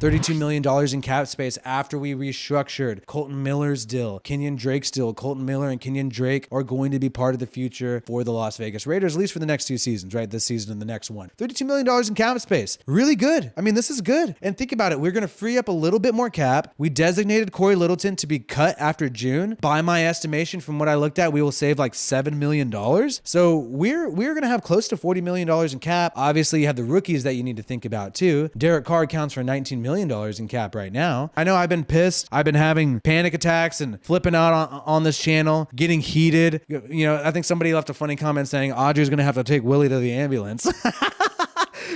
$32 million in cap space after we restructured Colton Miller's deal, Kenyon Drake's deal. Colton Miller and Kenyon Drake are going to be part of the future for the Las Vegas Raiders, at least for the next 2 seasons, right? This season and the next one. $32 million in cap space. Really good. I mean, this is good. And think about it. We're going to free up a little bit more cap. We designated Corey Littleton to be cut after June. By my estimation, from what I looked at, we will save like $7 million. So we're going to have close to $40 million in cap. Obviously, you have the rookies that you need to think about too. Derek Carr accounts for $19 million in cap right now. I know I've been pissed. I've been having panic attacks and flipping out on this channel, getting heated. You know, I think somebody left a funny comment saying Audrey's going to have to take Willie to the ambulance.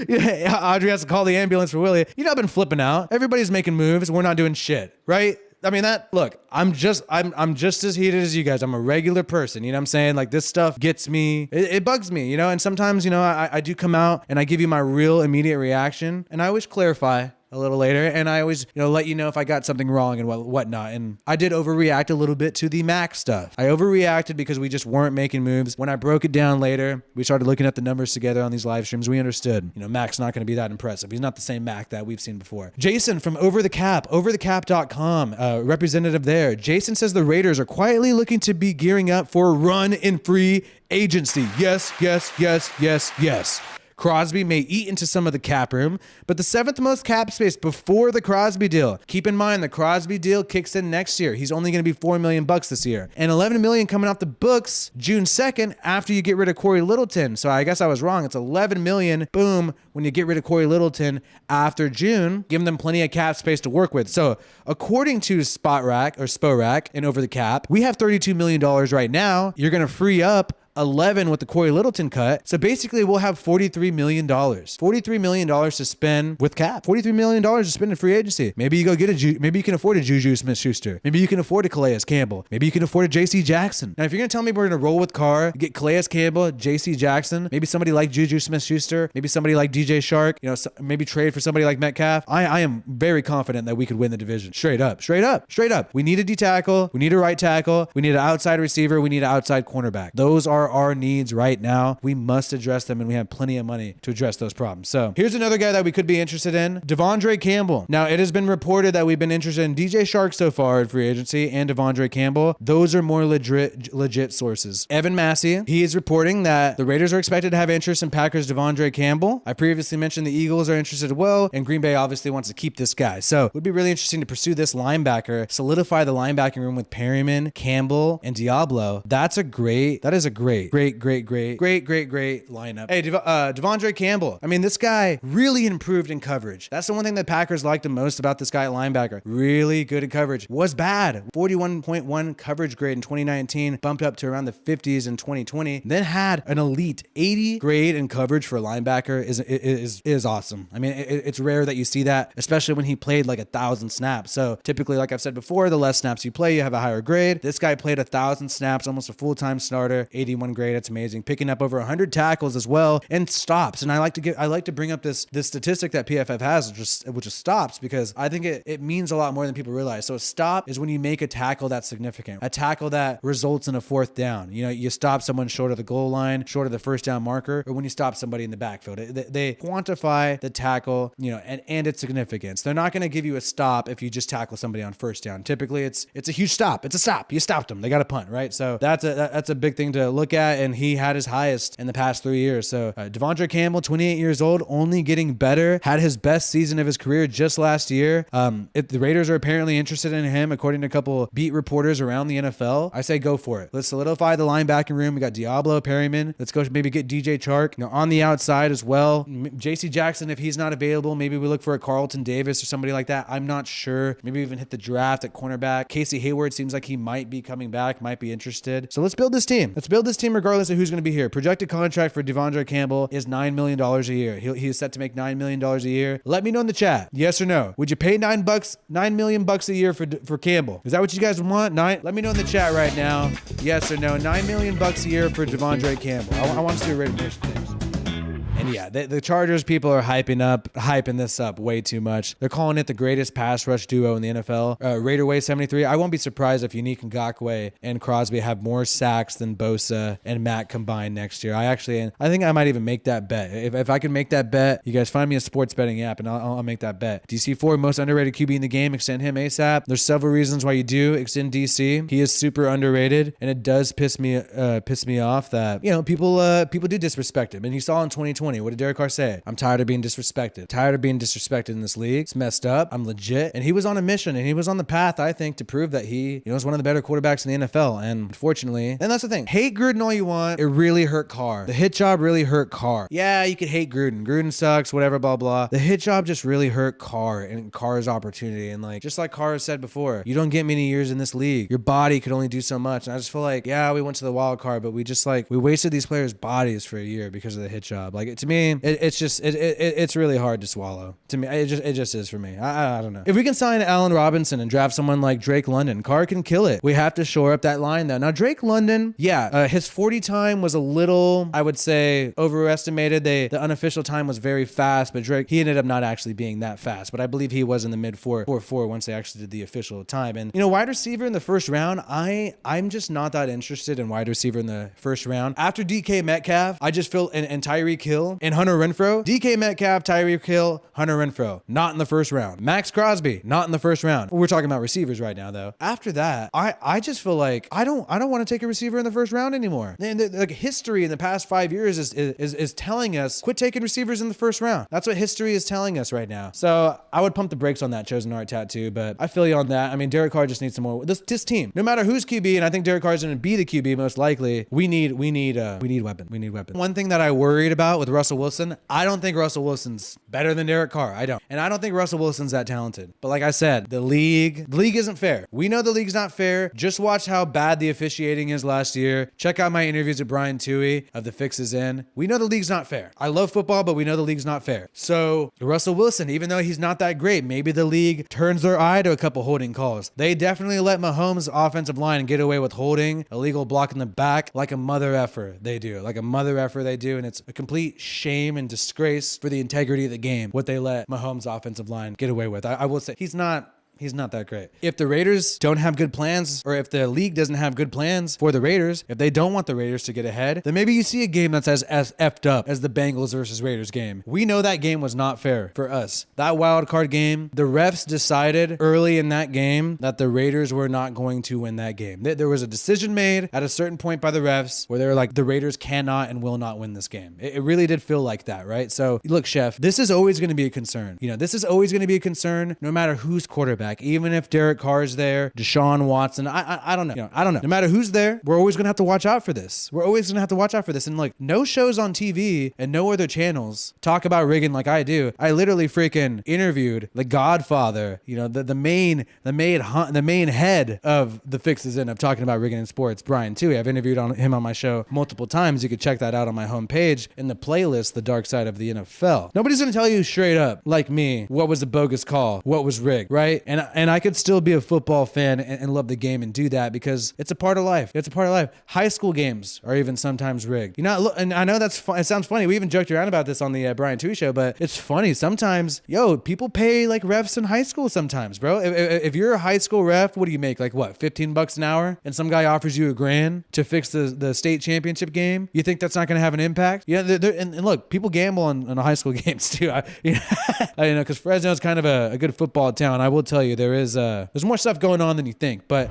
Yeah, Audrey has to call the ambulance for Willie. You know, I've been flipping out. Everybody's making moves. We're not doing shit, right? I mean, look, I'm just as heated as you guys. I'm a regular person. You know what I'm saying? Like, this stuff gets me, it bugs me, you know? And sometimes, you know, I do come out and I give you my real immediate reaction, and I always clarify a little later, and I always, you know, let you know if I got something wrong and whatnot. And I did overreact a little bit to the Mac stuff. I overreacted because we just weren't making moves. When I broke it down later, we started looking at the numbers together on these live streams. We understood, you know, Mac's not going to be that impressive. He's not the same Mac that we've seen before. Jason from overthecap.com, representative there. Jason says the Raiders are quietly looking to be gearing up for a run in free agency. Yes, yes, yes, yes, yes. Crosby may eat into some of the cap room, but the 7th most cap space before the Crosby deal. Keep in mind, the Crosby deal kicks in next year. He's only going to be $4 million this year, and $11 million coming off the books June 2nd after you get rid of Corey Littleton. So I guess I was wrong. It's $11 million, boom, when you get rid of Corey Littleton after June, giving them plenty of cap space to work with. So according to SPORAC and Over the Cap, we have $32 million right now. You're going to free up 11 with the Corey Littleton cut. So basically we'll have $43 million. $43 million to spend with cap. $43 million to spend in free agency. Maybe you go get maybe you can afford a Juju Smith-Schuster. Maybe you can afford a Calais Campbell. Maybe you can afford a J.C. Jackson. Now, if you're going to tell me we're going to roll with Carr, get Calais Campbell, J.C. Jackson, maybe somebody like Juju Smith-Schuster, maybe somebody like DJ Shark, you know, maybe trade for somebody like Metcalf, I am very confident that we could win the division. Straight up. We need a D tackle. We need a right tackle. We need an outside receiver. We need an outside cornerback. Those are our needs right now. We must address them, and we have plenty of money to address those problems. So here's another guy that we could be interested in, Devondre Campbell. Now, it has been reported that we've been interested in DJ Shark so far in free agency and Devondre Campbell. Those are more legit sources. Evan Massey, he is reporting that the Raiders are expected to have interest in Packers Devondre Campbell. I previously mentioned the Eagles are interested as well, and Green Bay obviously wants to keep this guy. So it would be really interesting to pursue this linebacker, solidify the linebacking room with Perryman, Campbell, and Diablo. That is a great lineup. Hey, Devondre Campbell. I mean, this guy really improved in coverage. That's the one thing that Packers liked the most about this guy at linebacker. Really good at coverage. Was bad. 41.1 coverage grade in 2019, bumped up to around the 50s in 2020. Then had an elite 80 grade in coverage for a linebacker is awesome. I mean, it's rare that you see that, especially when he played like 1,000 snaps. So typically, like I've said before, the less snaps you play, you have a higher grade. This guy played 1,000 snaps, almost a full-time starter, 81 grade. That's amazing. Picking up over 100 tackles as well, and stops. And I like to bring up this statistic that PFF has, which is stops, because I think it means a lot more than people realize. So a stop is when you make a tackle that's significant, a tackle that results in a 4th down. You know, you stop someone short of the goal line, short of the first down marker, or when you stop somebody in the backfield. They quantify the tackle, you know, and its significance. They're not going to give you a stop if you just tackle somebody on first down. Typically, it's a huge stop. It's a stop. You stopped them. They got a punt, right? So that's a big thing to look at, and he had his highest in the past 3 years. So Devondre Campbell, 28 years old, only getting better, had his best season of his career just last year. If the Raiders are apparently interested in him, according to a couple beat reporters around the NFL, I say go for it. Let's solidify the linebacking room. We got Diablo, Perryman. Let's go maybe get DJ Chark, you know, on the outside as well. JC Jackson, if he's not available, maybe we look for a Carlton Davis or somebody like that. I'm not sure. Maybe even hit the draft at cornerback. Casey Hayward seems like he might be coming back, might be interested. So let's build this team. Regardless of who's going to be here. Projected contract for Devondre Campbell is $9 million a year. He is set to make $9 million a year. Let me know in the chat. Yes or no? Would you pay $9 million a year for Campbell? Is that what you guys want? Let me know in the chat right now. Yes or no? $9 million a year for Devondre Campbell. I want to see a written. And yeah, the Chargers people are hyping this up way too much. They're calling it the greatest pass rush duo in the NFL. Raider Way 73. I won't be surprised if Unique Ngakoue and Crosby have more sacks than Bosa and Matt combined next year. I think I might even make that bet. If I can make that bet, you guys find me a sports betting app and I'll make that bet. DC4, most underrated QB in the game. Extend him ASAP. There's several reasons why you do extend DC. He is super underrated, and it does piss me off that, you know, people do disrespect him. And you saw in 2020, what did Derek Carr say? I'm tired of being disrespected. Tired of being disrespected in this league. It's messed up. I'm legit. And he was on a mission, and he was on the path, I think, to prove that he, you know, is one of the better quarterbacks in the NFL. And unfortunately, and that's the thing. Hate Gruden all you want. It really hurt Carr. The hit job really hurt Carr. Yeah, you could hate Gruden. Gruden sucks, whatever, blah, blah. The hit job just really hurt Carr and Carr's opportunity. And like, just like Carr has said before, you don't get many years in this league. Your body could only do so much. And I just feel like, yeah, we went to the wild card, but we wasted these players' bodies for a year because of the hit job. Like, to me, it's really hard to swallow. To me, it just is for me. I don't know. If we can sign Allen Robinson and draft someone like Drake London, Carr can kill it. We have to shore up that line though. Now, Drake London, his 40 time was a little, I would say, overestimated. The unofficial time was very fast, but Drake, he ended up not actually being that fast. But I believe he was in the mid 4.4 once they actually did the official time. And, you know, wide receiver in the first round, I'm just not that interested in wide receiver in the first round. After DK Metcalf, I just feel, and Tyreek Hill and Hunter Renfrow, DK Metcalf, Tyreek Hill, Hunter Renfrow, not in the first round. Max Crosby, not in the first round. We're talking about receivers right now, though. After that, I just feel like I don't want to take a receiver in the first round anymore. And like, history in the past 5 years is telling us, quit taking receivers in the first round. That's what history is telling us right now. So I would pump the brakes on that chosen art tattoo, but I feel you on that. I mean, Derek Carr just needs some more. This team, no matter who's QB, and I think Derek Carr is going to be the QB most likely. We need weapon. We need weapon. One thing that I worried about with Russell Wilson, I don't think Russell Wilson's better than Derek Carr. I don't. And I don't think Russell Wilson's that talented. But like I said, the league isn't fair. We know the league's not fair. Just watch how bad the officiating is last year. Check out my interviews with Brian Toohey of The Fix Is In. We know the league's not fair. I love football, but we know the league's not fair. So Russell Wilson, even though he's not that great, maybe the league turns their eye to a couple holding calls. They definitely let Mahomes' offensive line get away with holding, illegal block in the back, like a mother effer they do. And it's a complete shame and disgrace for the integrity of the game, what they let Mahomes' offensive line get away with. I will say, he's not that great. If the Raiders don't have good plans, or if the league doesn't have good plans for the Raiders, if they don't want the Raiders to get ahead, then maybe you see a game that's as effed up as the Bengals versus Raiders game. We know that game was not fair for us. That wild card game, the refs decided early in that game that the Raiders were not going to win that game. There was a decision made at a certain point by the refs where they were like, the Raiders cannot and will not win this game. It really did feel like that, right? So look, Chef, this is always going to be a concern. You know, this is always going to be a concern no matter who's quarterback. Even if Derek Carr is there, Deshaun Watson, I don't know. You know, I don't know. No matter who's there, we're always going to have to watch out for this. And like, no shows on TV and no other channels talk about rigging like I do. I literally freaking interviewed the Godfather, you know, the main head of The Fix Is In of talking about rigging in sports, Brian Toohey. I've interviewed him on my show multiple times. You could check that out on my homepage in the playlist, The Dark Side of the NFL. Nobody's going to tell you straight up, like me, what was a bogus call, what was rigged, right? And I could still be a football fan and love the game and do that because it's a part of life. High school games are even sometimes rigged. You know, and I know it sounds funny. We even joked around about this on the Brian Toohey show, but it's funny. Sometimes, people pay like refs in high school sometimes, bro. If you're a high school ref, what do you make? Like what, $15 an hour? And some guy offers you $1,000 to fix the state championship game? You think that's not going to have an impact? Yeah, and look, people gamble on high school games too. I know, because Fresno's kind of a good football town. I will tell you, there's more stuff going on than you think, but